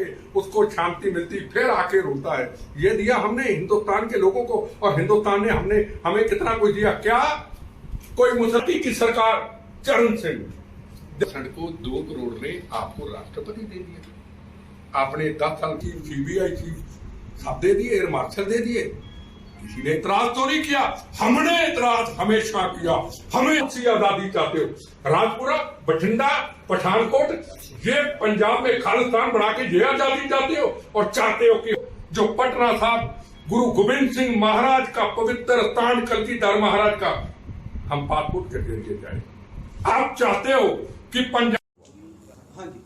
जाके उसको शांति मिलती, फिर आके रोता है। ये दिया हमने हिंदुस्तान के लोगों को, और हिंदुस्तान ने हमें कितना कुछ दिया। क्या कोई मुसल्ली की सरकार चरण सिंह सड़कों 2 करोड़ ने आपको राष्ट्रपति दे दिया, आपने 10 साल की सीबीआई चीफ सब दे दिए, एयर मार्शल दे दिए। किसी ने इतराज तो नहीं किया, हमने इतराज हमेशा किया। हमें सी आजादी चाहते हो, राजपुरा, बठिंडा, पठानकोट, ये पंजाब में खालिस्तान बना के ये आजादी चाहते हो, और चाहते हो कि जो पटना साहब गुरु गोविंद सिंह महाराज का पवित्र स्थान, कलगीधर महाराज का, हम पासपोर्ट के जरिए जाए। आप चाहते हो कि पंजाब। हाँ जी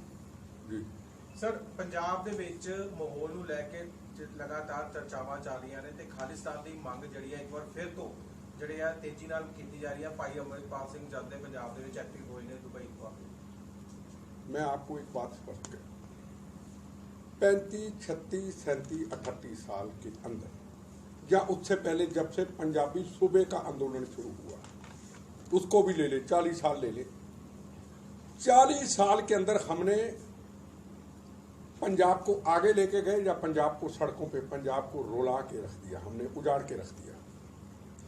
सर, पंजाब ਦੇ ਵਿੱਚ ਮਾਹੌਲ ਨੂੰ ਲੈ ਕੇ ਲਗਾਤਾਰ ਚਰਚਾਵਾਂ ਚੱਲ ਰਹੀਆਂ ਨੇ ਤੇ ਖਾਲਿਸਤਾਨ ਦੀ ਮੰਗ ਜਿਹੜੀ ਹੈ ਇੱਕ ਵਾਰ ਫਿਰ ਤੋਂ ਜਿਹੜੇ ਆ ਤੇਜ਼ੀ ਨਾਲ ਕੀਤੀ ਜਾ ਰਹੀ ਹੈ। ਭਾਈ ਅਮਰਿਤਪਾਲ ਸਿੰਘ ਜਦ ਦੇ ਪੰਜਾਬ ਦੇ ਵਿੱਚ ਐਕਟਿਵ ਹੋਏ ਨੇ ਦੁਬਈ ਤੋਂ। मैं आपको एक बात स्पष्ट करूं, 35, 36, 37, 38 साल के अंदर या उससे पहले जब से पंजाबी सूबे का आंदोलन शुरू हुआ, उसको भी ले ले, 40 साल ले ले, 40 साल के अंदर हमने पंजाब को आगे लेके गए या पंजाब को सड़कों पे, पंजाब को रोला के रख दिया, हमने उजाड़ के रख दिया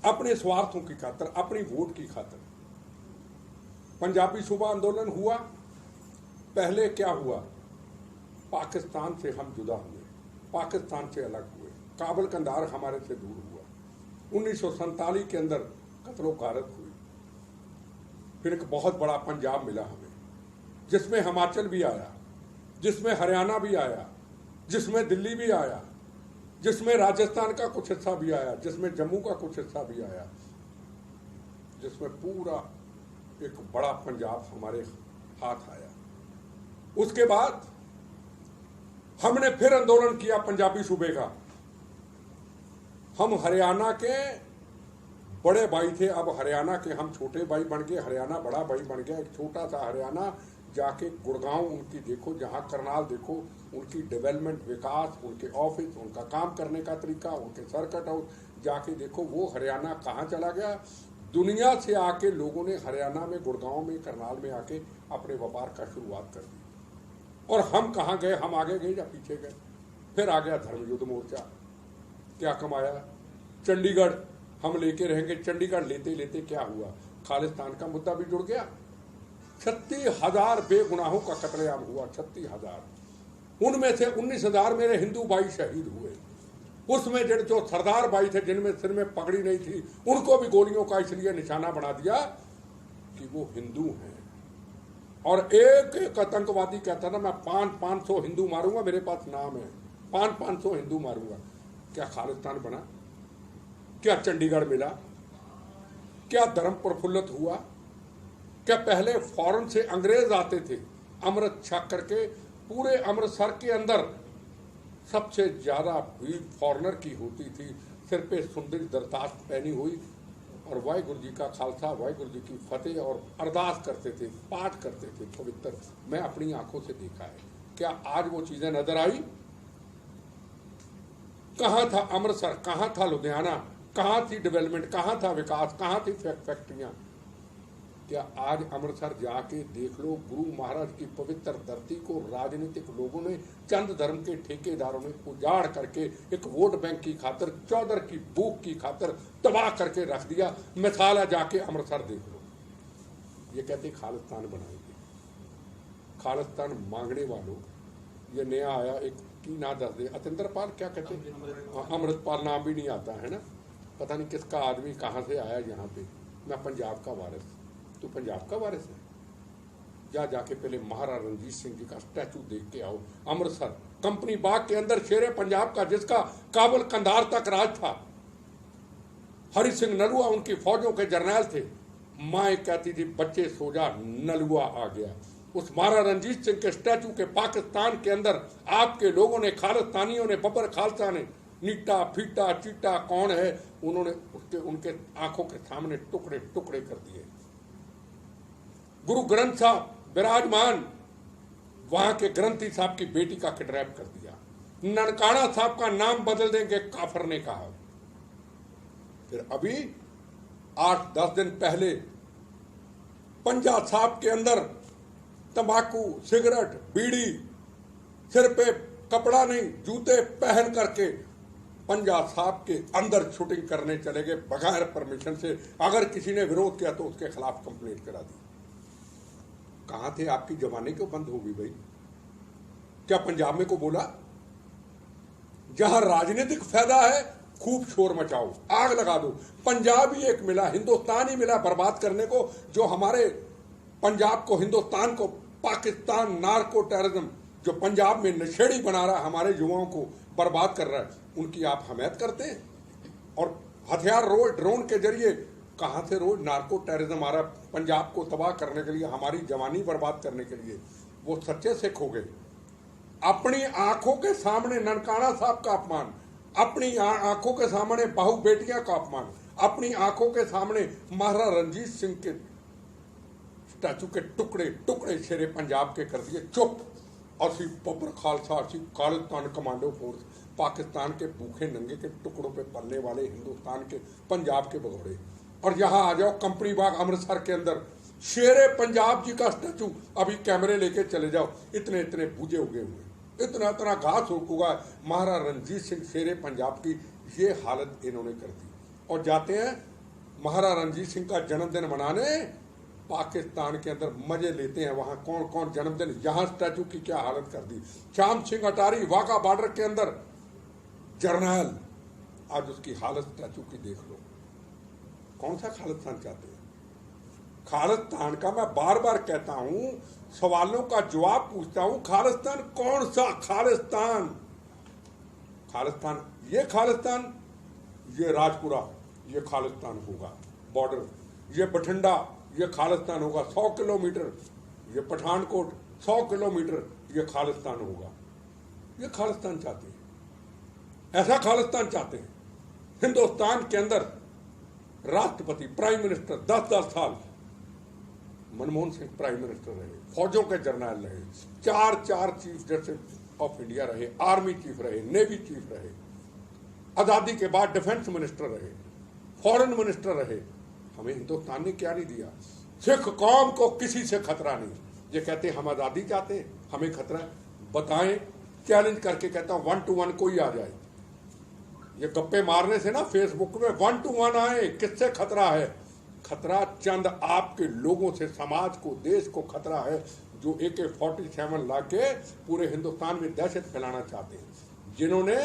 अपने स्वार्थों की खातर, अपनी वोट की खातर। पंजाबी सूबा आंदोलन हुआ, पहले क्या हुआ, पाकिस्तान से हम जुदा हुए, पाकिस्तान से अलग हुए, काबुल कंधार हमारे से दूर हुआ। 1947 के अंदर कत्लो गारत हुई, फिर एक बहुत बड़ा पंजाब मिला हमें, जिसमें हिमाचल भी आया, जिसमें हरियाणा भी आया, जिसमें दिल्ली भी आया, जिसमें राजस्थान का कुछ हिस्सा भी आया, जिसमें जम्मू का कुछ हिस्सा भी आया, जिसमें पूरा एक बड़ा पंजाब हमारे हाथ आया। उसके बाद हमने फिर आंदोलन किया पंजाबी सूबे का। हम हरियाणा के बड़े भाई थे, अब हरियाणा के हम छोटे भाई बन गए, हरियाणा बड़ा भाई बन गया। एक छोटा सा हरियाणा, जाके गुड़गांव उनकी देखो, जहां करनाल देखो, उनकी डेवलपमेंट, विकास, उनके ऑफिस, उनका काम करने का तरीका, उनके सर्किट हाउस, जाके देखो वो हरियाणा कहाँ चला गया। दुनिया से आके लोगों ने हरियाणा में, गुड़गांव में, करनाल में आके अपने व्यापार का शुरुआत कर दी। और हम कहाँ गए, हम आगे गए या पीछे गए। फिर आ गया धर्म युद्ध मोर्चा, क्या कमाया, चंडीगढ़ हम लेके रहेंगे। चंडीगढ़ लेते लेते क्या हुआ, खालिस्तान का मुद्दा भी जुड़ गया। 36,000 बेगुनाहों का कत्लेआम हुआ, 36,000। उनमें से 19,000 मेरे हिंदू भाई शहीद हुए। उसमें जो सरदार भाई थे, जिनमें सिर में पगड़ी नहीं थी, उनको भी गोलियों का इसलिए निशाना बना दिया कि वो हिंदू हैं। और एक आतंकवादी कहता था मैं 500 हिंदू मारूंगा, मेरे पास नाम है, 500 हिंदू मारूंगा। क्या खालिस्तान बना? क्या चंडीगढ़ मिला? क्या धर्म प्रफुल्लित हुआ? क्या पहले फॉरेन से अंग्रेज आते थे, अमृत छक करके पूरे अमृतसर के अंदर सबसे ज्यादा भीड़ फॉरेनर की होती थी, सिर पे सुंदर दरताज पहनी हुई, और वाहिगुरु जी का खालसा, वाहिगुरु जी की फतेह, और अरदास करते थे, पाठ करते थे पवित्र। मैं अपनी आंखों से देखा है। क्या आज वो चीजें नजर आई? कहां था अमृतसर, कहां था लुधियाना, कहां थी डेवलपमेंट, कहां था विकास, कहां थी फैक्ट्रियां? क्या आज अमृतसर जाके देख लो, गुरु महाराज की पवित्र धरती को राजनीतिक लोगों ने, चंद धर्म के ठेकेदारों ने उजाड़ करके एक वोट बैंक की खातर, चौधर की भूख की खातर तबाह करके रख दिया। मिसाल है, जाके अमृतसर देख लो। ये कहते खालिस्तान बनाएंगे। खालिस्तान मांगने वालों, ये नया आया एक की ना दस दे, अतिंद्रपाल क्या कहते हैं, अमृतपाल नाम भी नहीं आता है ना, पता नहीं किसका आदमी कहाँ से आया यहाँ पे। मैं पंजाब का वारिस, तो पंजाब का वारिस है, जाके पहले महाराजा रणजीत सिंह जी का स्टैचू देख के आओ। अमृतसर कंपनी बाग के अंदर शेरे पंजाब का, जिसका काबुल कंधार तक राज था, हरि सिंह नलुआ उनकी फौजों के जर्नैल थे। माए कहती थी बच्चे सो जा, नलुआ आ गया। उस महाराजा रणजीत सिंह के स्टैचू के पाकिस्तान के अंदर आपके लोगों ने, खालिस्तानियों ने, बबर खालसा ने, नीटा फीटा चीटा कौन है, उन्होंने उनके आंखों के सामने टुकड़े टुकड़े कर दिए। गुरु ग्रंथ साहब विराजमान, वहां के ग्रंथी साहब की बेटी का किडनैप कर दिया। ननकाना साहब का नाम बदल देंगे, काफर ने कहा। फिर अभी 8-10 दिन पहले पंजाब साहब के अंदर तंबाकू, सिगरेट, बीड़ी, सिर पे कपड़ा नहीं, जूते पहन करके पंजाब साहब के अंदर शूटिंग करने चले गए बगैर परमिशन से। अगर किसी ने विरोध किया तो उसके खिलाफ कंप्लेंट करा दी। कहां थे आपकी जवानी क्यों बंद होगी भाई? क्या पंजाब में को बोला? जहां राजनीतिक फायदा है खूब शोर मचाओ, आग लगा दो। पंजाब ही एक मिला, हिंदुस्तान ही मिला बर्बाद करने को, जो हमारे पंजाब को, हिंदुस्तान को पाकिस्तान नार्को टेररिज्म जो पंजाब में नशेड़ी बना रहा है, हमारे युवाओं को बर्बाद कर रहा है, उनकी आप हमायत करते हैं। और हथियार रोज ड्रोन के जरिए कहां से रोज नार्को टेररिज्म आ रहा है पंजाब को तबाह करने के लिए, हमारी जवानी बर्बाद करने के लिए। वो सच्चे सिख हो गए। अपनी आंखों के सामने ननकाना साहब का अपमान, अपनी आंखों के सामने बहू बेटियां का अपमान, अपनी आंखों के सामने महाराजा रंजीत सिंह के स्टैचू के टुकड़े टुकड़े शेरे पंजाब के कर दिए। चुप। असी बब्बर खालसा, असी खालिस्तान कमांडो फोर्स, पाकिस्तान के भूखे नंगे के टुकड़ों पे पलने वाले हिंदुस्तान के पंजाब के भगोड़े। और यहाँ आ जाओ कंपनी बाग अमृतसर के अंदर शेरे पंजाब जी का स्टैचू, अभी कैमरे लेके चले जाओ, इतने इतने बूझे उगे हुए, इतना इतना घास उगा। महाराजा रंजीत सिंह शेरे पंजाब की ये हालत इन्होंने कर दी। और जाते हैं महाराजा रंजीत सिंह का जन्मदिन मनाने पाकिस्तान के अंदर, मजे लेते हैं वहां। कौन कौन जन्मदिन, यहां स्टैचू की क्या हालत कर दी। श्याम सिंह अटारी वाघा बॉर्डर के अंदर जर्नैल, आज उसकी हालत स्टैचू की देख लो। कौन सा खालिस्तान चाहते हैं? खालिस्तान का मैं बार बार कहता हूं, सवालों का जवाब पूछता हूं, खालिस्तान कौन सा खालिस्तान? खालिस्तान ये खालिस्तान, ये राजपुरा ये खालिस्तान होगा बॉर्डर, ये बठिंडा ये खालिस्तान होगा 100 किलोमीटर, ये पठानकोट 100 किलोमीटर ये खालिस्तान होगा। ये खालिस्तान चाहते हैं, ऐसा खालिस्तान चाहते हैं। हिंदुस्तान के अंदर राष्ट्रपति प्राइम मिनिस्टर 10-10 साल, मनमोहन सिंह प्राइम मिनिस्टर रहे, फौजों के जर्नैल रहे, 4 चीफ जस्टिस ऑफ इंडिया रहे, आर्मी चीफ रहे, नेवी चीफ रहे, आजादी के बाद डिफेंस मिनिस्टर रहे, फॉरेन मिनिस्टर रहे। हमें हिंदुस्तान ने क्या नहीं दिया? सिख कौम को किसी से खतरा नहीं। ये कहते हम आजादी चाहते हैं, हमें खतरा है, बताएं। चैलेंज करके कहता हूं 1 to 1 कोई आ जाए। ये गप्पे मारने से ना फेसबुक में 1 to 1 आए, किससे खतरा है? खतरा चंद आपके लोगों से, समाज को, देश को खतरा है, जो AK-47 ला के पूरे हिंदुस्तान में दहशत फैलाना चाहते हैं, जिन्होंने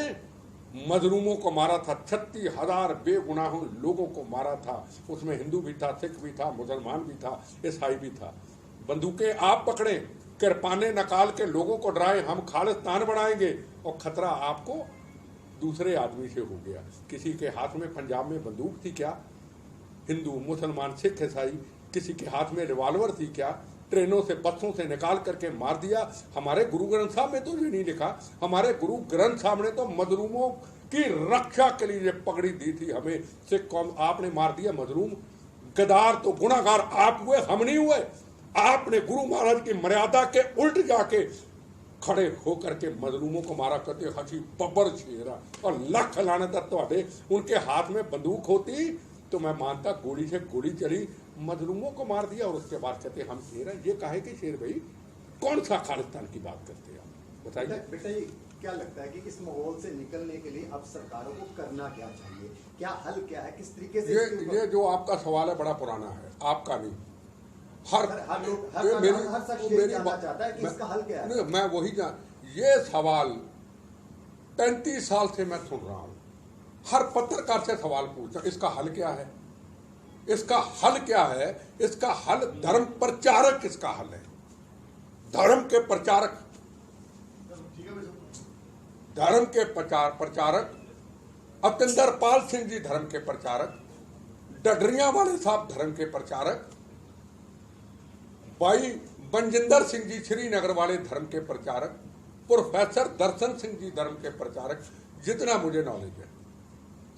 मजलूमों को मारा था। 36,000 बेगुनाहों लोगों को मारा था। उसमें हिंदू भी था, सिख भी था, मुसलमान भी था, ईसाई भी था। बंदूकें आप पकड़े, किरपाने निकाल के लोगों को डराए, हम खालिस्तान बनाएंगे, और खतरा आपको दूसरे आदमी से हो गया। किसी के हाथ में पंजाब में बंदूक थी क्या? हिंदू मुसलमान सिख ईसाई, किसी के हाथ में रिवॉल्वर थी क्या? ट्रेनों से बसों से निकाल करके मार दिया। हमारे गुरु ग्रंथ साहब में तो ये नहीं लिखा। हमारे गुरु ग्रंथ साहब ने तो मजलूमों की रक्षा के लिए पगड़ी दी थी हमें। सिख कौम आपने मार दिया मजलूम। गद्दार तो गुनाहगार आप हुए, हम नहीं हुए। आपने गुरु महाराज की मर्यादा के उल्ट जाके खड़े होकर के मजलूमों को मारा करते। हसी बब्बर शेरा और लख लानत ਤੁਹਾਡੇ। उनके हाथ में बंदूक होती तो मैं मानता गोली से गोली चली, मजलूमों को मार दिया और उसके बाद कहते हम शेर हैं। ये काहे के शेर भाई? कौन सा खालिस्तान की बात करते हैं आप बताइए। बेटा ये क्या लगता है कि इस माहौल से निकलने के लिए अब सरकारों को करना क्या चाहिए? क्या हल क्या है? किस तरीके से? ये जो आपका सवाल है बड़ा पुराना है, आपका नहीं। हर चाहता है कि इसका हल क्या है? मैं वही ये सवाल 35 साल से मैं सुन रहा हूं। हर पत्रकार से सवाल पूछता, इसका हल क्या है? इसका हल क्या है? इसका हल धर्म प्रचारक, इसका हल है धर्म के प्रचारक, धर्म के प्रचारक अतिंदर पाल सिंह जी धर्म के प्रचारक, डडरिया वाले साहब धर्म के प्रचारक, भाई बनजिंदर सिंह जी श्रीनगर वाले धर्म के प्रचारक, प्रोफेसर दर्शन सिंह जी धर्म के प्रचारक, जितना मुझे नॉलेज है,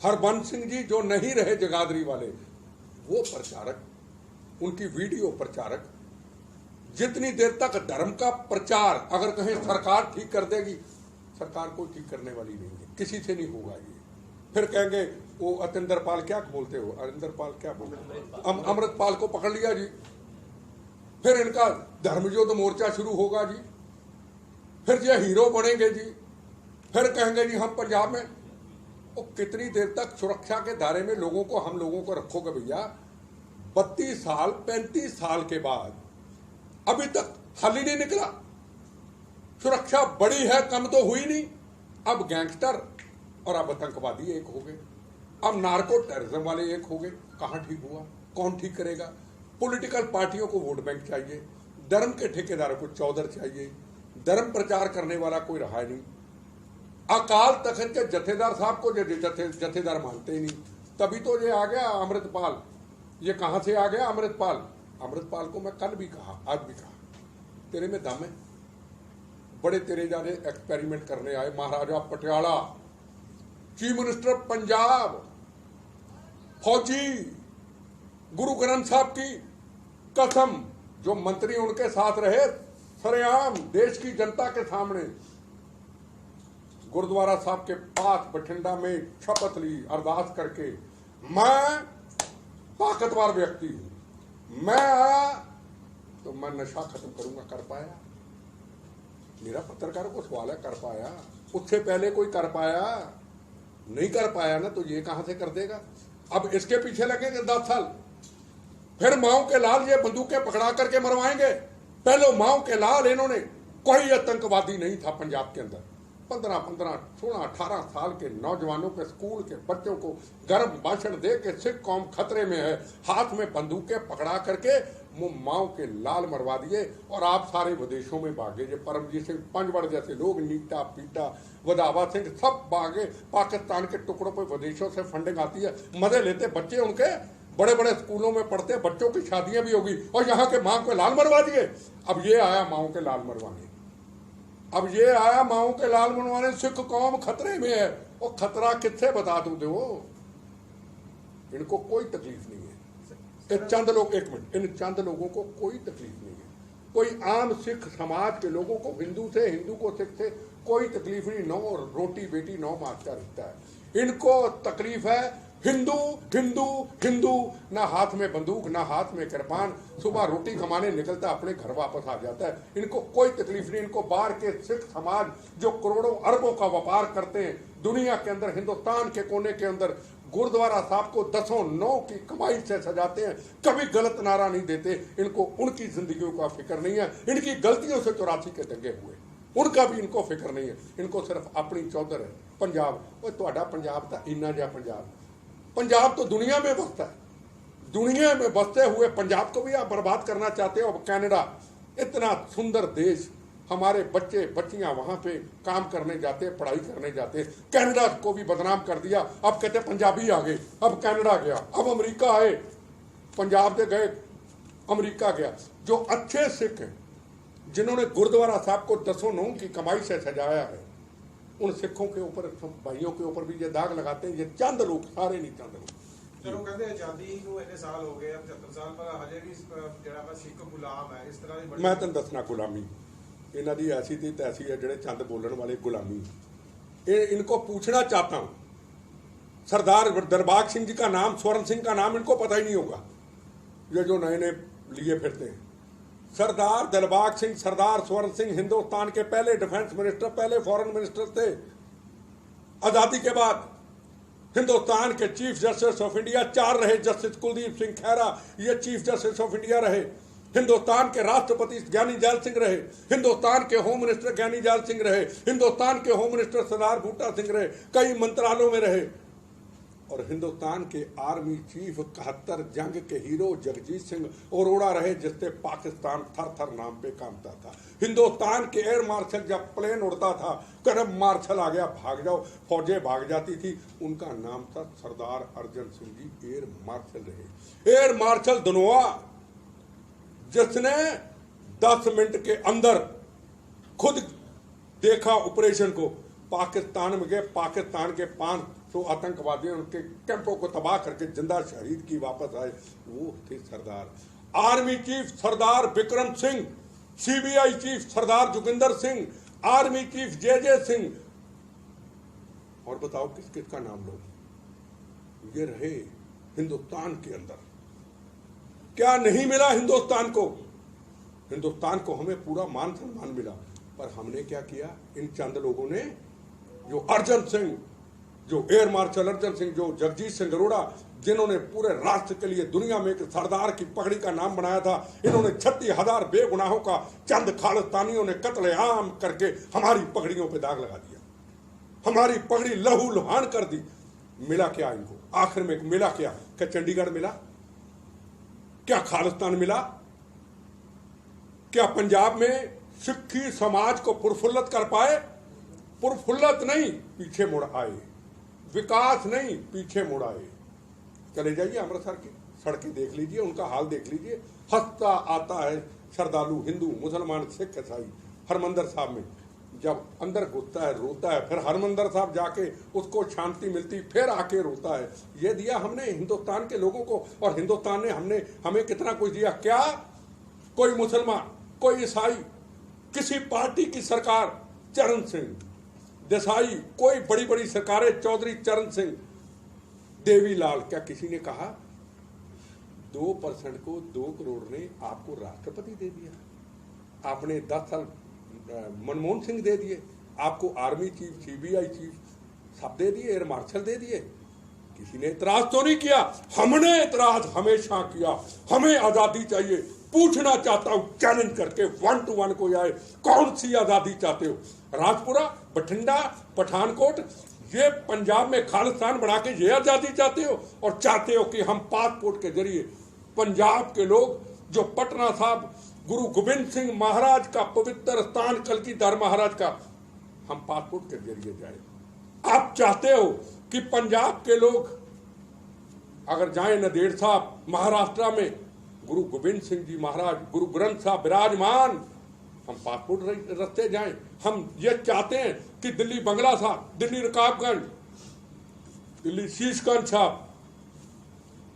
हरबंस सिंह जी जो नहीं रहे जगाधरी वाले वो प्रचारक, उनकी वीडियो प्रचारक। जितनी देर तक धर्म का प्रचार अगर कहें सरकार ठीक कर देगी, सरकार को ठीक करने वाली नहीं है, किसी से नहीं होगा ये। फिर कहेंगे वो अतिंदर पाल क्या बोलते हो, अरिंदर पाल क्या बोलते हो, अमृतपाल को पकड़ लिया जी। फिर इनका धर्म युद्ध मोर्चा शुरू होगा जी। फिर ये हीरो बनेंगे जी। फिर कहेंगे जी हम पंजाब में। वो कितनी देर तक सुरक्षा के दायरे में लोगों को, हम लोगों को रखोगे भैया? 32 साल 35 साल के बाद अभी तक हल ही नहीं निकला। सुरक्षा बड़ी है, कम तो हुई नहीं। अब गैंगस्टर और अब आतंकवादी एक हो गए, अब नार्को टेररिज्म वाले एक हो गए। कहां ठीक हुआ? कौन ठीक करेगा? पॉलिटिकल पार्टियों को वोट बैंक चाहिए, धर्म के ठेकेदारों को चौधर चाहिए, धर्म प्रचार करने वाला कोई रहा नहीं। अकाल तखत के जथेदार साहब को जथेदार मानते ही नहीं। तभी तो ये आ गया अमृतपाल। ये कहां से आ गया अमृतपाल? अमृतपाल को मैं कल भी कहा, आज भी कहा, तेरे में दम है। बड़े तेरे जाने एक्सपेरिमेंट करने आए। महाराजा पटियाला, चीफ मिनिस्टर पंजाब, फौजी, गुरु ग्रंथ साहब की कसम, जो मंत्री उनके साथ रहे, सरेआम देश की जनता के सामने गुरुद्वारा साहब के पास बठिंडा में शपथ ली, अरदास करके, मैं ताकतवर व्यक्ति हूं, मैं आया तो मैं नशा खत्म करूंगा। कर पाया? मेरा पत्रकारों को सवाल है, कर पाया? उससे पहले कोई कर पाया? नहीं कर पाया ना, तो ये कहां से कर देगा? अब इसके पीछे लगेंगे 10 साल। फिर माओ के लाल ये बंदूकें पकड़ा करके मरवाएंगे। पहले माओ के लाल, इन्होंने, कोई आतंकवादी नहीं था पंजाब के अंदर। 15, 16, 18 साल के नौजवानों के, स्कूल के बच्चों को गर्म भाषण दे के सिख कौम खतरे में है, हाथ में बंदूकें पकड़ा करके माओ के लाल मरवा दिए। और आप सारे विदेशों में भागे। जो परमजीत सिंह पंजवड़ जैसे लोग, नीटा पीटा, वधावा सिंह, सब भागे। पाकिस्तान के टुकड़ों पर विदेशों से फंडिंग आती है, मजे लेते बच्चे, उनके बड़े बड़े स्कूलों में पढ़ते बच्चों की शादियां भी होगी, और यहाँ के माओ के लाल मरवा दिए। अब ये आया माओ के लाल मरवाने, अब ये आया माओ के लाल मनवाने। सिख कौम खतरे में है। वो खतरा किससे बता दूं? दो इनको कोई तकलीफ नहीं है। ये चंद लोग, एक मिनट, इन चंद लोगों को कोई तकलीफ नहीं है। कोई आम सिख समाज के लोगों को, हिंदू से, हिंदू को सिख से कोई तकलीफ नहीं। नौ रोटी बेटी नौ मास का रिश्ता है। इनको तकलीफ है हिंदू हिंदू हिंदू, ना हाथ में बंदूक, ना हाथ में कृपान, सुबह रोटी कमाने निकलता, अपने घर वापस आ जाता है। इनको कोई तकलीफ नहीं। इनको बाहर के सिख समाज जो करोड़ों अरबों का व्यापार करते हैं दुनिया के अंदर, हिंदुस्तान के कोने के अंदर, गुरुद्वारा साहब को 10 की कमाई से सजाते हैं, कभी गलत नारा नहीं देते। इनको उनकी जिंदगियों का फिक्र नहीं है। इनकी गलतियों से 84 के दंगे हुए, उनका भी इनको फिक्र नहीं है। इनको सिर्फ अपनी चौधर है पंजाब। वो तुहाडा पंजाब था इन्ना जा पंजाब। पंजाब तो दुनिया में बसता है। दुनिया में बसते हुए पंजाब को भी आप बर्बाद करना चाहते हो। अब कनाडा, इतना सुंदर देश, हमारे बच्चे बच्चियां वहां पे काम करने जाते, पढ़ाई करने जाते, कनाडा को भी बदनाम कर दिया। अब कहते पंजाबी आ गए, अब कनाडा गया, अब अमेरिका आए, पंजाब से गए अमेरिका गया। जो अच्छे सिख हैं, जिन्होंने गुरुद्वारा साहब को 10 की कमाई से सजाया है, उन सिखों के ऊपर, भाइयों के ऊपर भी ये दाग लगाते हैं। ये चंद लोग, सारे नहीं चंद लोग। चलो कहते आजादी को इतने साल हो गए, अब 75 साल पर हजे भी जड़ा सिख गुलाम है। इस तरह की मैं तेन दसना, गुलामी इन्हों की ऐसी थी तैसी है। ਜਿਹੜੇ चंद बोलने वाले गुलामी, इनको पूछना चाहता हूँ, सरदार दिलबाग सिंह जी का नाम, स्वर्ण सिंह का नाम इनको पता ही नहीं होगा, ये जो नए नए लिए फिरते हैं। सरदार दिलबाग सिंह, सरदार स्वर्ण सिंह हिंदुस्तान के पहले डिफेंस मिनिस्टर, पहले फॉरेन मिनिस्टर थे। आज़ादी के बाद हिंदुस्तान के चीफ जस्टिस ऑफ इंडिया 4 रहे। जस्टिस कुलदीप सिंह खैरा, ये चीफ जस्टिस ऑफ इंडिया रहे। हिंदुस्तान के राष्ट्रपति ज्ञानी जैल सिंह रहे। हिंदुस्तान के होम मिनिस्टर ज्ञानी जैल सिंह रहे। हिंदुस्तान के होम मिनिस्टर सरदार बूटा सिंह रहे। कई मंत्रालयों में रहे। और हिंदुस्तान के आर्मी चीफ 71 जंग के हीरो जगजीत सिंह अरोड़ा रहे, जिससे पाकिस्तान थर थर नाम पे कामता था। हिंदुस्तान के एयर मार्शल, जब प्लेन उड़ता था, करम मार्शल आ गया, भाग जाओ, फौजें भाग जाती थी, उनका नाम था सरदार अर्जन सिंह जी, एयर मार्शल रहे। एयर मार्शल धनोआ, जिसने 10 मिनट के अंदर खुद देखा ऑपरेशन को, पाकिस्तान में गए, पाकिस्तान के 500 आतंकवादी उनके कैंपों को तबाह करके जिंदा शहीद की वापस आए, वो थे सरदार। आर्मी चीफ सरदार विक्रम सिंह, सीबीआई चीफ सरदार जोगिंदर सिंह, आर्मी चीफ जे सिंह, और बताओ किस किस का नाम लो, ये रहे हिंदुस्तान के अंदर। क्या नहीं मिला हिंदुस्तान को? हिंदुस्तान को हमें पूरा मान सम्मान मिला, पर हमने क्या किया? इन चंद लोगों ने जो अर्जन सिंह, जो एयर मार्शल अर्जन सिंह, जो जगजीत सिंह अरोड़ा, जिन्होंने पूरे राष्ट्र के लिए दुनिया में एक सरदार की पगड़ी का नाम बनाया था, इन्होंने 36,000 बेगुनाहों का चंद खालिस्तानियों ने कत्लेआम करके हमारी पगड़ियों पे दाग लगा दिया, हमारी पगड़ी लहू लुहान कर दी। मिला क्या इनको? आखिर में मिला क्या? क्या चंडीगढ़ मिला? क्या खालिस्तान मिला? क्या पंजाब में सिक्खी समाज को प्रफुल्लत कर पाए? प्रफुल्लत नहीं, पीछे मुड़ आए। विकास नहीं, पीछे मुड़ आए। चले जाइए अमृतसर की सड़कें देख लीजिए, उनका हाल देख लीजिए। हंसता आता है श्रद्धालु हिंदू, मुसलमान, सिख, ईसाई हरमंदिर साहब में। जब अंदर घुसता है रोता है, फिर हरमंदिर साहब जाके उसको शांति मिलती, फिर आके रोता है। ये दिया हमने हिंदुस्तान के लोगों को, और हिंदुस्तान ने हमें कितना कुछ दिया। क्या कोई मुसलमान, कोई ईसाई, किसी पार्टी की सरकार, चरण सिंह देसाई, कोई बड़ी बड़ी सरकारें, चौधरी चरण सिंह, देवीलाल, क्या किसी ने कहा 2% को 2 करोड़ ने आपको राष्ट्रपति दे दिया? आपने 10 साल मनमोहन सिंह दे दिए, आपको आर्मी चीफ, सीबीआई चीफ सब दे दिए, एयर मार्शल दे दिए। किसी ने इतराज तो नहीं किया? हमने इतराज हमेशा किया। हमें आजादी चाहिए। पूछना चाहता हूं चैलेंज करके 1 to 1 कोई आए, कौन सी आजादी चाहते हो? राजपुरा, बठिंडा, पठानकोट, ये पंजाब में खालिस्तान बना के ये आजादी चाहते हो? और चाहते हो कि हम पासपोर्ट के जरिए पंजाब के लोग, जो पटना साहब गुरु गोविंद सिंह महाराज का पवित्र स्थान, कलगीधर महाराज का, हम पासपोर्ट के जरिए जाए। आप चाहते हो कि पंजाब के लोग अगर जाए नंदेड़ साहब महाराष्ट्र में, गुरु गोविंद सिंह जी महाराज, गुरु ग्रंथ साहब विराजमान, हम पासपोर्ट रस्ते जाएं। हम ये चाहते हैं कि दिल्ली बंगला साहब, दिल्ली रकाबगंज, दिल्ली शीशगंज साहब,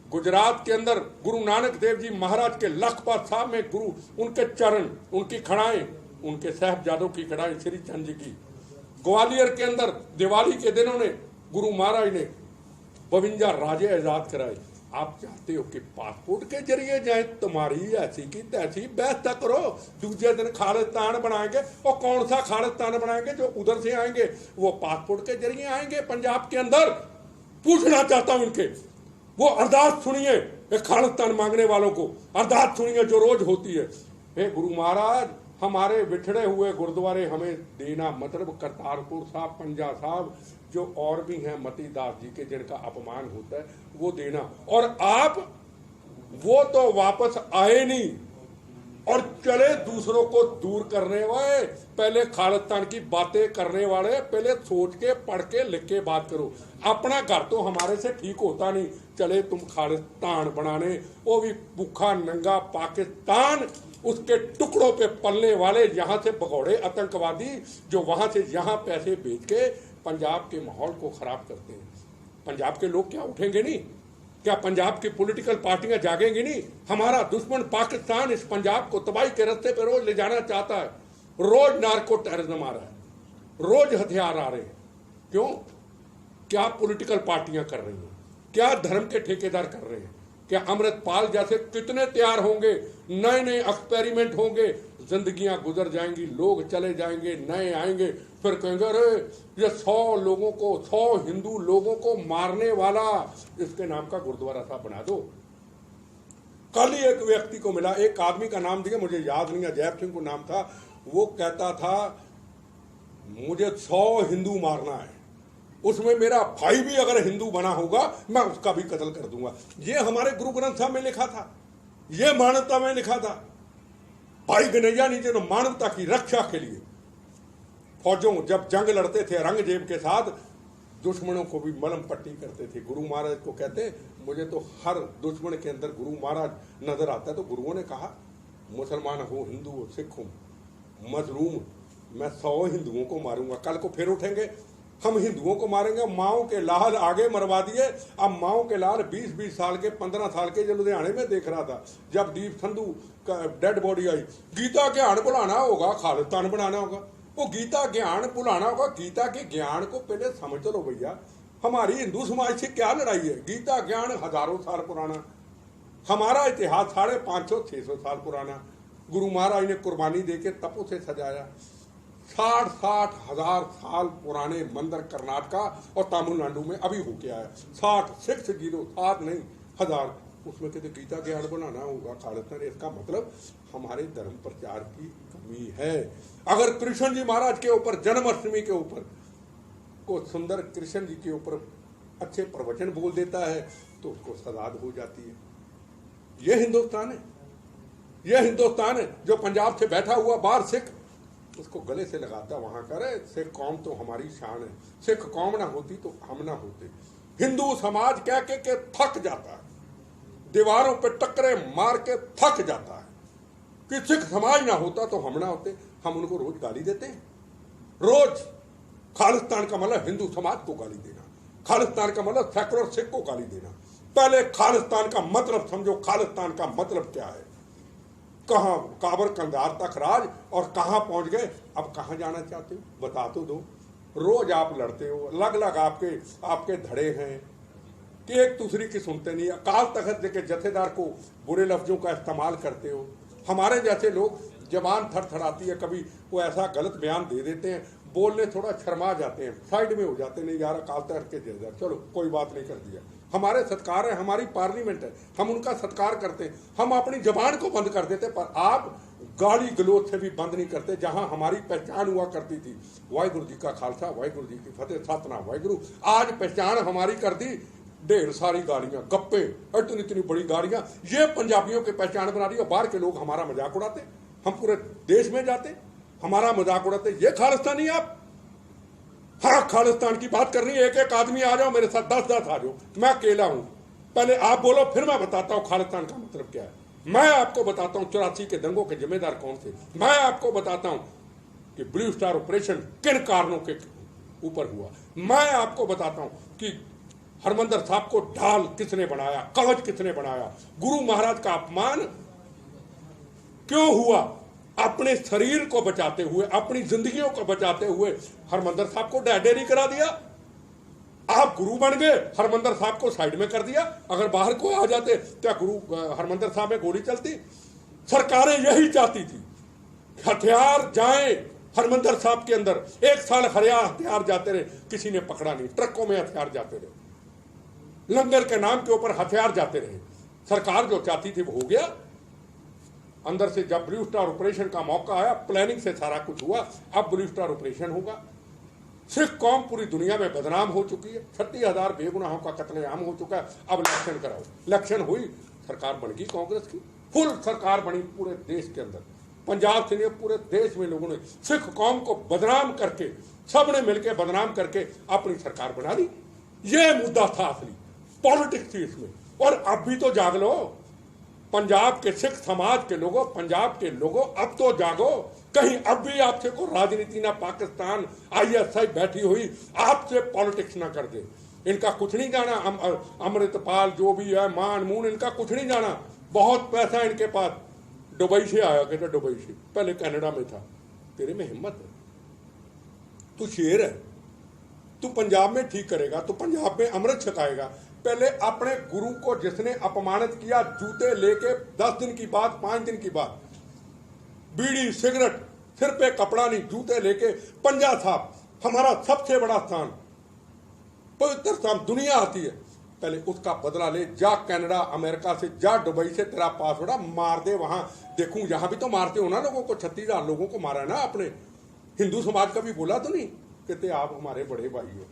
गुजरात के अंदर गुरु नानक देव जी महाराज के लखपत साहब में गुरु, उनके चरण, उनकी खड़ाएं, उनके साहबजादों की खड़ाएं श्री चंद जी की। ग्वालियर के अंदर दिवाली के दिनों ने गुरु महाराज ने 52 राजे आजाद कराए। आप चाहते हो कि पासपोर्ट के जरिए जाए? तुम्हारी ऐसी की तैसी बहस तक करो, दूसरे दिन खालिस्तान बनाएंगे। और कौन सा खालिस्तान बनाएंगे? जो उधर से आएंगे वो पासपोर्ट के जरिए आएंगे पंजाब के अंदर। पूछना चाहता हूं इनके, वो अरदास सुनिए, एक खालिस्तान मांगने वालों को अरदास सुनिए जो रोज होती है। हे गुरु महाराज, हमारे बिछड़े हुए गुरुद्वारे हमें देना, मतलब करतारपुर साहब, पंजा साहब, जो और भी हैं मतीदास जी के जिनका अपमान होता है, वो देना। और आप वो तो वापस आए नहीं और चले दूसरों को दूर करने वाले। पहले खालिस्तान की बातें करने वाले, पहले सोच के, पढ़ के, लिख के बात करो। अपना घर तो हमारे से ठीक होता नहीं, चले तुम खालिस्तान बनाने, वो भी भूखा नंगा पाकिस्तान, उसके टुकड़ों पे पलने वाले यहाँ से भगौड़े आतंकवादी, जो वहां से यहाँ पैसे बेच के पंजाब के माहौल को खराब करते हैं। पंजाब के लोग क्या उठेंगे नहीं? क्या पंजाब की पॉलिटिकल पार्टियां जागेंगी नहीं? हमारा दुश्मन पाकिस्तान इस पंजाब को तबाही के रास्ते पे रोज ले जाना चाहता है। रोज नार्को टेररिज्म आ रहा है, रोज हथियार आ रहे हैं। क्यों? क्या पॉलिटिकल पार्टियां कर रही हैं? क्या धर्म के ठेकेदार कर रहे हैं? क्या अमृतपाल जैसे कितने तैयार होंगे, नए नए एक्सपेरिमेंट होंगे, जिंदगियां गुजर जाएंगी, लोग चले जाएंगे, नए आएंगे, फिर कहेंगे अरे ये 100 लोगों को, 100 हिंदू लोगों को मारने वाला, इसके नाम का गुरुद्वारा साहब बना दो। कल ही एक व्यक्ति को मिला, एक आदमी का नाम दिया, मुझे याद नहीं है, जैप सिंह को नाम था, वो कहता था मुझे 100 हिंदू मारना है, उसमें मेरा भाई भी अगर हिंदू बना होगा मैं उसका भी कत्ल कर दूंगा। ये हमारे गुरु ग्रंथ साहब में लिखा था, ये मानवता में लिखा था। भाई गनैया जी ने मानवता की रक्षा के लिए फौजों जब जंग लड़ते थे औरंगजेब के साथ, दुश्मनों को भी मलम पट्टी करते थे। गुरु महाराज को कहते मुझे तो हर दुश्मन के अंदर गुरु महाराज नजर आता है। तो गुरुओं ने कहा मुसलमान हो, हिंदू हो, सिख हो, मजलूम, मैं 100 हिंदुओं को मारूंगा। कल को फिर उठेंगे, हम हिंदुओं को मारेंगे। माओ के लाल आगे मरवा दिए। अब माओ के लाल 20-20 साल के, 15 साल के, जो लुधियाने में देख रहा था, जब दीप संधू का डेड बॉडी आई, गीता ज्ञान भुलाना होगा, खालिस्तान बनाना होगा। वो गीता ज्ञान भुलाना होगा। गीता के ज्ञान को पहले समझ लो भैया, हमारी हिंदू समाज से क्या लड़ाई है? गीता ज्ञान हजारों साल पुराना, हमारा इतिहास 550-600 साल पुराना। गुरु महाराज ने कुर्बानी देके तपों से सजाया, 60 हजार साल पुराने मंदिर कर्नाटका और तमिलनाडु में अभी होके आया। 60 नहीं हजार, उसमें कहते गीता ज्ञान बनाना होगा खालिस्तान। इसका मतलब हमारे धर्म प्रचार की कमी है। अगर कृष्ण जी महाराज के ऊपर, जन्माष्टमी के ऊपर को सुंदर कृष्ण जी के ऊपर अच्छे प्रवचन बोल देता है तो उसको सजा हो जाती है। यह हिंदुस्तान है, यह हिंदुस्तान है जो पंजाब से बैठा हुआ बाहर सिख उसको गले से लगाता वहां करे सिख कौम तो हमारी शान है। सिख कौम ना होती तो हम ना होते। हिंदू समाज कह के थक जाता है, दीवारों पे टक्करे मार के थक जाता है कि सिख समाज ना होता तो हम ना होते। हम उनको रोज गाली देते हैं, रोज। खालिस्तान का मतलब हिंदू समाज को गाली देना, खालिस्तान का मतलब सेकुलर सिख को गाली देना। पहले खालिस्तान का मतलब समझो, खालिस्तान का मतलब क्या है। कहां काबर कंधार तक राज और कहां पहुंच गए, अब कहां जाना चाहते हो बता तो दो। रोज आप लड़ते हो, अलग अलग आपके धड़े हैं कि एक दूसरे की सुनते नहीं। अकाल तख्त के जथेदार को बुरे लफ्जों का इस्तेमाल करते हो। हमारे जैसे लोग जबान थरथराती है, कभी वो ऐसा गलत बयान दे देते हैं, बोलने थोड़ा शर्मा जाते हैं, साइड में हो जाते हैं। नहीं यार अकाल तख्त के जथेदार, चलो कोई बात नहीं, कर दिया। हमारे सत्कार है, हमारी पार्लियामेंट है, हम उनका सत्कार करते हैं। हम अपनी जबान को बंद कर देते, पर आप गाली गलोच से भी बंद नहीं करते। जहां हमारी पहचान हुआ करती थी, वाहिगुरु जी का खालसा वाहिगुरु जी की फतेह, सतनाम वाहिगुरु, आज पहचान हमारी कर दी ढेर सारी गालियां, गप्पे, इतनी इतनी बड़ी गालियां। ये पंजाबियों की पहचान बना रही है। बाहर के लोग हमारा मजाक उड़ाते, हम पूरे देश में जाते हमारा मजाक उड़ाते। ये खालिस्तानी आप? हाँ, खालिस्तान की बात करनी है, एक एक आदमी आ जाओ मेरे साथ, 10-10 आ जाओ, मैं अकेला हूं। पहले आप बोलो, फिर मैं बताता हूं खालिस्तान का मतलब क्या है। मैं आपको बताता हूं 84 के दंगों के जिम्मेदार कौन थे। मैं आपको बताता हूं कि ब्लू स्टार ऑपरेशन किन कारणों के ऊपर हुआ। मैं आपको बताता हूं कि हरमंदर साहब को ढाल किसने बनाया, कवच किसने बनाया, गुरु महाराज का अपमान क्यों हुआ। अपने शरीर को बचाते हुए, अपनी जिंदगियों को बचाते हुए हरमंदर साहब को डेरी करा दिया। आप गुरु बन गए, हरमंदर साहब को साइड में कर दिया। अगर बाहर को आ जाते क्या गुरु हरमंदर साहब में गोली चलती? सरकारें यही चाहती थी, हथियार जाए हरमंदर साहब के अंदर। 1 साल हथियार जाते रहे, किसी ने पकड़ा नहीं। ट्रकों में हथियार जाते रहे, लंगर के नाम के ऊपर हथियार जाते रहे। सरकार जो चाहती थी वो हो गया। अंदर से जब ब्लू स्टार ऑपरेशन का मौका आया, प्लानिंग से सारा कुछ हुआ। अब ब्लू स्टार ऑपरेशन होगा। सिख कौम पूरी दुनिया में बदनाम हो चुकी है। 36,000 बेगुनाहों का कत्लेआम हो चुका है। अब इलेक्शन कराओ। इलेक्शन हुई, सरकार बन गई कांग्रेस की, फुल सरकार बनी पूरे देश के अंदर। पंजाब से नहीं, पूरे देश में लोगों ने सिख कौम को बदनाम करके, सबने मिलकर बदनाम करके अपनी सरकार बना ली। ये मुद्दा था असली, पॉलिटिक्स थी इसमें। और अब भी तो जाग लो, पंजाब के सिख समाज के लोगों, पंजाब के लोगों, अब तो जागो। कहीं अब भी आपसे को राजनीति ना पाकिस्तान ISI बैठी हुई आपसे पॉलिटिक्स ना कर दे। इनका कुछ नहीं जाना। अमृतपाल जो भी है, मान मून, इनका कुछ नहीं जाना। बहुत पैसा इनके पास। दुबई से आया, कहता दुबई से, पहले कनाडा में था। तेरे में हिम्मत है, तू शेर है, तू पंजाब में ठीक करेगा, तू पंजाब में अमृत छकाएगा। पहले अपने गुरु को जिसने अपमानित किया, जूते लेके 10 दिन की बात, 5 दिन की बात, बीड़ी सिगरेट, सिर पे कपड़ा नहीं, जूते लेके पंजा साहब, हमारा सबसे बड़ा स्थान, पवित्र स्थान, दुनिया आती है, पहले उसका बदला ले। जा कनाडा अमेरिका से, जा दुबई से, तेरा पासवर्ड मार दे वहां। देखूं, यहां भी तो मारते हो ना लोगों को। 36,000 लोगों को मारा ना आपने। हिंदू समाज कभी बोला तो नहीं, कहते आप हमारे बड़े भाई हो।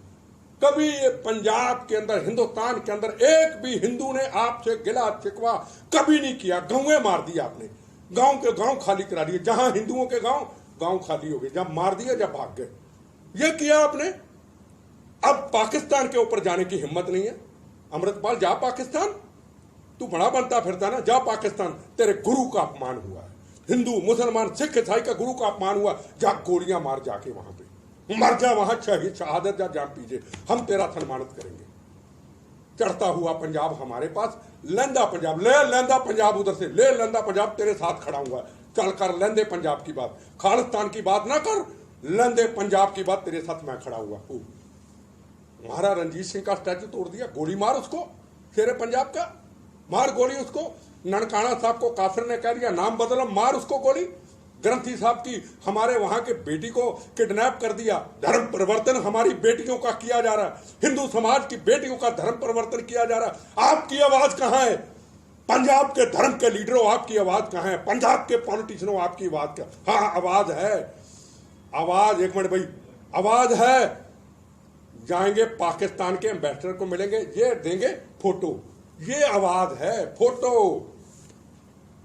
कभी ये पंजाब के अंदर, हिंदुस्तान के अंदर एक भी हिंदू ने आपसे गिला शिकवा कभी नहीं किया। गांवें मार दिया आपने, गांव के गांव खाली करा दिए। जहां हिंदुओं के गांव खाली हो गए, जब मार दिया, जब भाग गए। ये किया आपने। अब पाकिस्तान के ऊपर जाने की हिम्मत नहीं है। अमृतपाल, जा पाकिस्तान, तू बड़ा बनता फिरता ना, जा पाकिस्तान। तेरे गुरु का अपमान हुआ है, हिंदू मुसलमान सिख ईसाई का गुरु का अपमान हुआ। जा गोलियां मार, जाके वहां पे मर जा, वहां शहादत जा, जान पीजिए, हम तेरा सम्मानित करेंगे। चढ़ता हुआ पंजाब हमारे पास, लैंदा पंजाब, ले लैंदा पंजाब, उधर से ले लैंदा पंजाब, तेरे साथ खड़ा हुआ। चल कर लैंदे पंजाब की बात, खालिस्तान की बात ना कर, लैंदे पंजाब की बात, तेरे साथ मैं खड़ा हुआ। महाराजा रणजीत सिंह का स्टैचू तोड़ दिया, गोली मार उसको, शेरे पंजाब का, मार गोली उसको। ननकाना साहब को काफिर ने कह दिया नाम बदलो, मार उसको गोली। ग्रंथी साहब की हमारे वहां के बेटी को किडनैप कर दिया, धर्म परिवर्तन हमारी बेटियों का किया जा रहा है, हिंदू समाज की बेटियों का धर्म परिवर्तन किया जा रहा है। आपकी आवाज कहां है? पंजाब के धर्म के लीडरों, आपकी आवाज कहां है? पंजाब के पॉलिटिशियनों, आपकी आवाज क्या? हाँ, आवाज है, आवाज, एक मिनट भाई, आवाज है। जाएंगे पाकिस्तान के एम्बेसडर को मिलेंगे, ये देंगे फोटो, ये आवाज है, फोटो,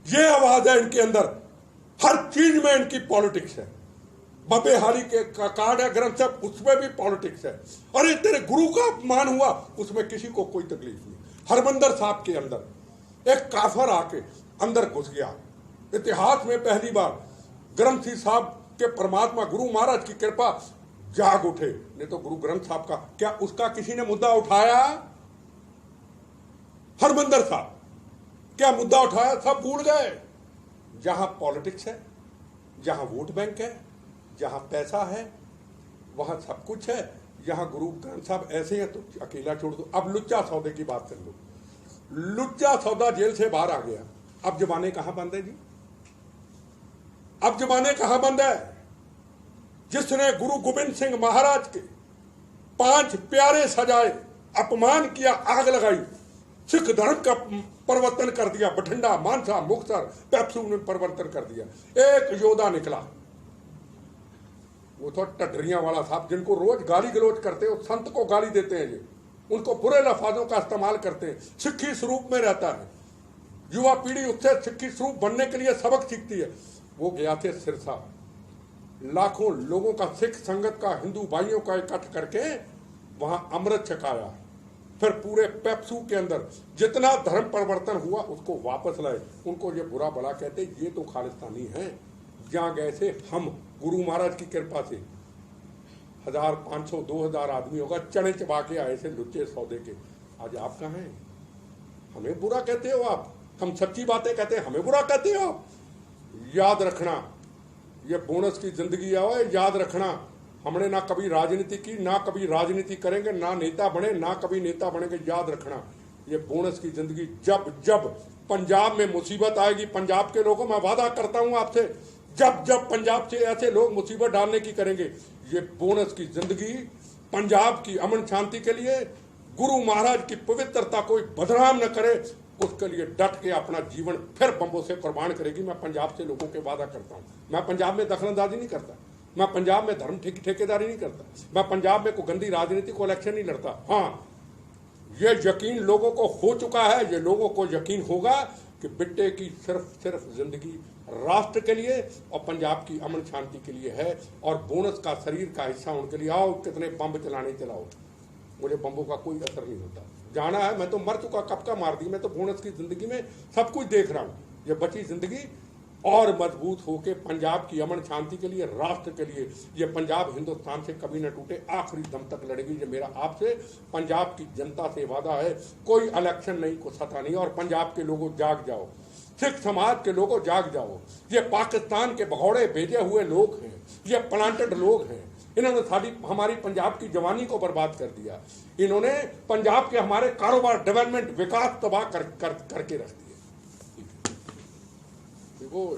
ये आवाज है इनके अंदर। हर चीज में इनकी पॉलिटिक्स है। बबे हाली के कार्ड है ग्रंथ साहब, उसमें भी पॉलिटिक्स है। अरे तेरे गुरु का अपमान हुआ, उसमें किसी को कोई तकलीफ नहीं। हरमंदर साहब के अंदर एक काफर आके अंदर घुस गया, इतिहास में पहली बार ग्रंथी साहब के परमात्मा गुरु महाराज की कृपा जाग उठे, नहीं तो गुरु ग्रंथ साहब का क्या उसका किसी ने मुद्दा उठाया? हरमंदर साहब क्या मुद्दा उठाया? सब भूल गए। जहां पॉलिटिक्स है, जहां वोट बैंक है, जहां पैसा है, वहां सब कुछ है। यहां गुरु ग्रंथ साहब ऐसे हैं तो अकेला छोड़ दो। अब लुच्चा सौदे की बात कर लो। लुच्चा सौदा जेल से बाहर आ गया, अब जमाने कहां बंद है जी? अब जमाने कहां बंद है? जिसने गुरु गोविंद सिंह महाराज के 5 प्यारे सजाए, अपमान किया, आग लगाई, सिख धर्म का परिवर्तन कर दिया, बठिंडा, मानसा, मुक्तसर, पेप्सू ने परिवर्तन कर दिया। एक योद्धा निकला, वो तो टडरियां वाला साहब, जिनको रोज गाली गलौज करते हैं, संत को गाली देते हैं, ये उनको बुरे लफ्जों का इस्तेमाल करते हैं। सिक्खी स्वरूप में रहता है, युवा पीढ़ी उससे सिक्खी स्वरूप बनने के लिए सबक सीखती है। वो गया थे सिरसा, लाखों लोगों का, सिख संगत का, हिंदू भाइयों का इकट्ठ करके वहां अमृत छकाया। फिर पूरे पेप्सू के अंदर जितना धर्म परिवर्तन हुआ उसको वापस लाए। उनको ये बुरा भला कहते, ये तो खालिस्तानी हैं। जहां गए थे हम, गुरु महाराज की कृपा से 1000, 500, 2000 आदमी होगा, चने चबा के आए थे लुच्चे सौदे के। आज आप कहाँ हैं? हमें बुरा कहते हो आप, हम सच्ची बातें कहते हैं, हमें बुरा कहते हो। याद रखना, ये बोनस की जिंदगी है, याद रखना। हमने ना कभी राजनीति की, ना कभी राजनीति करेंगे, ना नेता बने, ना कभी नेता बनेंगे। याद रखना, ये बोनस की जिंदगी। जब जब पंजाब में मुसीबत आएगी, पंजाब के लोगों, मैं वादा करता हूं आपसे, जब जब पंजाब से ऐसे लोग मुसीबत डालने की करेंगे, ये बोनस की जिंदगी पंजाब की अमन शांति के लिए, गुरु महाराज की पवित्रता कोई बदनाम न करे, उसके लिए डट के अपना जीवन फिर बंबों से कुर्बान करेगी। मैं पंजाब से लोगों के वादा करता हूं। मैं पंजाब में दखलंदाजी नहीं करता, मैं पंजाब में धर्म ठेकेदारी नहीं करता, मैं पंजाब में कोई गंदी राजनीति को इलेक्शन नहीं लड़ता। हाँ, ये यकीन लोगों को हो चुका है, ये लोगों को यकीन होगा कि बिट्टे की सिर्फ जिंदगी राष्ट्र के लिए और पंजाब की अमन शांति के लिए है, और बोनस का शरीर का हिस्सा उनके लिए। आओ कितने बम्ब चलाने चलाओ, मुझे बम्बों का कोई असर नहीं होता। जाना है, मैं तो मर चुका, कब का मार दी। मैं तो बोनस की जिंदगी में सब कुछ देख रहा हूँ। ये बची जिंदगी और मजबूत होके पंजाब की अमन शांति के लिए, राष्ट्र के लिए, ये पंजाब हिंदुस्तान से कभी न टूटे, आखिरी दम तक लड़ेगी। ये मेरा आपसे, पंजाब की जनता से वादा है। कोई इलेक्शन नहीं, को सता नहीं। और पंजाब के लोगों जाग जाओ, सिख समाज के लोगों जाग जाओ। ये पाकिस्तान के भगौड़े भेजे हुए लोग हैं, ये प्लांटेड लोग हैं। इन्होंने हमारी पंजाब की जवानी को बर्बाद कर दिया। इन्होंने पंजाब के हमारे कारोबार, डेवलपमेंट, विकास तबाह करके रख दिया। देखो